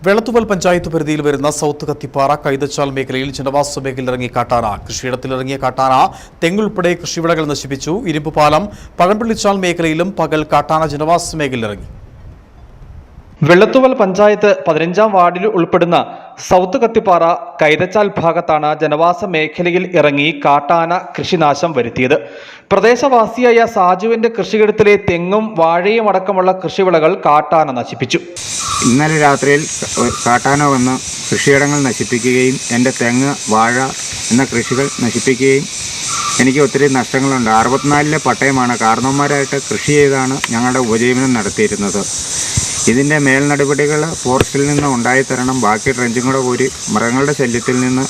വെള്ളത്തുവൽ പഞ്ചായത്ത് പരിധിയിൽ വരുന്ന സൗത്ത് കത്തിപ്പാറ കൈതച്ചാൽ മേഖലയിൽ ജനവാസ മേഖലയിലിറങ്ങി കാട്ടാന. കൃഷിയിടത്തിലിറങ്ങിയ കാട്ടാന തെങ്ങുൾപ്പെടെ കൃഷിവിളകൾ നശിപ്പിച്ചു. ഇരുമ്പുപാലം പഴംപള്ളിച്ചാൽ മേഖലയിലും പകൽ കാട്ടാന ജനവാസ മേഖലയിലിറങ്ങി. വെള്ളത്തുവൽ പഞ്ചായത്ത് 15-ാം വാർഡിൽ ഉൾപ്പെടുന്ന സൗത്ത് കത്തിപ്പാറ കൈതച്ചാൽ ഭാഗത്താണ് ജനവാസ മേഖലയിൽ ഇറങ്ങി കാട്ടാന കൃഷിനാശം വരുത്തിയത്. പ്രദേശവാസിയായ സാജുവിന്റെ കൃഷിയിടത്തിലെ തെങ്ങും വാഴയും അടക്കമുള്ള കൃഷിവിളകൾ കാട്ടാന നശിപ്പിച്ചു. ഇന്നലെ രാത്രിയിൽ കാട്ടാന വന്ന് കൃഷിയിടങ്ങൾ നശിപ്പിക്കുകയും എൻ്റെ തെങ്ങ് വാഴ എന്ന കൃഷികൾ നശിപ്പിക്കുകയും എനിക്ക് ഒത്തിരി നഷ്ടങ്ങളുണ്ട്. 64-ലെ പട്ടയമാണ്. കാരണവന്മാരായിട്ട് കൃഷി ചെയ്താണ് ഞങ്ങളുടെ ഉപജീവനം നടത്തിയിരുന്നത്. ഇതിൻ്റെ മേൽ നടപടികൾ ഫോറസ്റ്റിൽ നിന്ന് ഉണ്ടായിത്തരണം. ബാക്കി ട്രെഞ്ചും കൂടെ കൂടി മൃഗങ്ങളുടെ ശല്യത്തിൽ നിന്ന്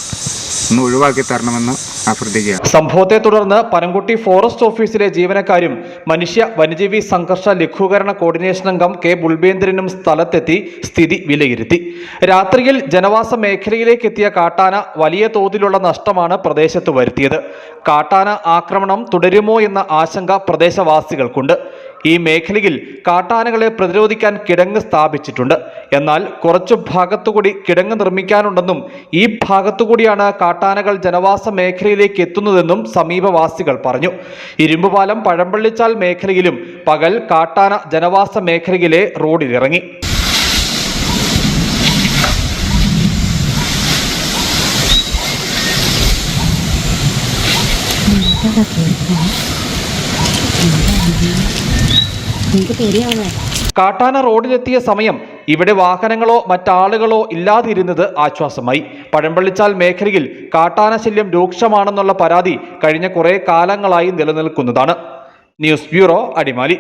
ഒന്ന് ഒഴിവാക്കി തരണമെന്ന് അഭ്യർത്ഥിക്കുക. സംഭവത്തെ തുടർന്ന് പനംകുട്ടി ഫോറസ്റ്റ് ഓഫീസിലെ ജീവനക്കാരും മനുഷ്യ വന്യജീവി സംഘർഷ ലഘൂകരണ കോർഡിനേഷൻ അംഗം കെ ബുൾബേന്ദ്രനും സ്ഥലത്തെത്തി സ്ഥിതി വിലയിരുത്തി. രാത്രിയിൽ ജനവാസ മേഖലയിലേക്ക് എത്തിയ കാട്ടാന വലിയ തോതിലുള്ള നഷ്ടമാണ് പ്രദേശത്ത് വരുത്തിയത്. കാട്ടാന ആക്രമണം തുടരുമോ എന്ന ആശങ്ക പ്രദേശവാസികൾക്കുണ്ട്. ഈ മേഖലയിൽ കാട്ടാനകളെ പ്രതിരോധിക്കാൻ കിടങ്ങ് സ്ഥാപിച്ചിട്ടുണ്ട്. എന്നാൽ കുറച്ചു ഭാഗത്തുകൂടി കിടങ്ങ് നിർമ്മിക്കാനുണ്ടെന്നും ഈ ഭാഗത്തുകൂടിയാണ് കാട്ടാനകൾ ജനവാസ മേഖലയിലേക്ക് എത്തുന്നതെന്നും സമീപവാസികൾ പറഞ്ഞു. ഇരുമ്പുപാലം പഴംപള്ളിച്ചാൽ മേഖലയിലും പകൽ കാട്ടാന ജനവാസ മേഖലയിലെ റോഡിലിറങ്ങി. കാട്ടാന റോഡിലെത്തിയ സമയം ഇവിടെ വാഹനങ്ങളോ മറ്റാളുകളോ ഇല്ലാതിരുന്നത് ആശ്വാസമായി. പഴംപള്ളിച്ചാൽ മേഖലയിൽ കാട്ടാന ശല്യം രൂക്ഷമാണെന്നുള്ള പരാതി കഴിഞ്ഞ കുറെ കാലങ്ങളായി നിലനിൽക്കുന്നതാണ്. News bureau, Adimali.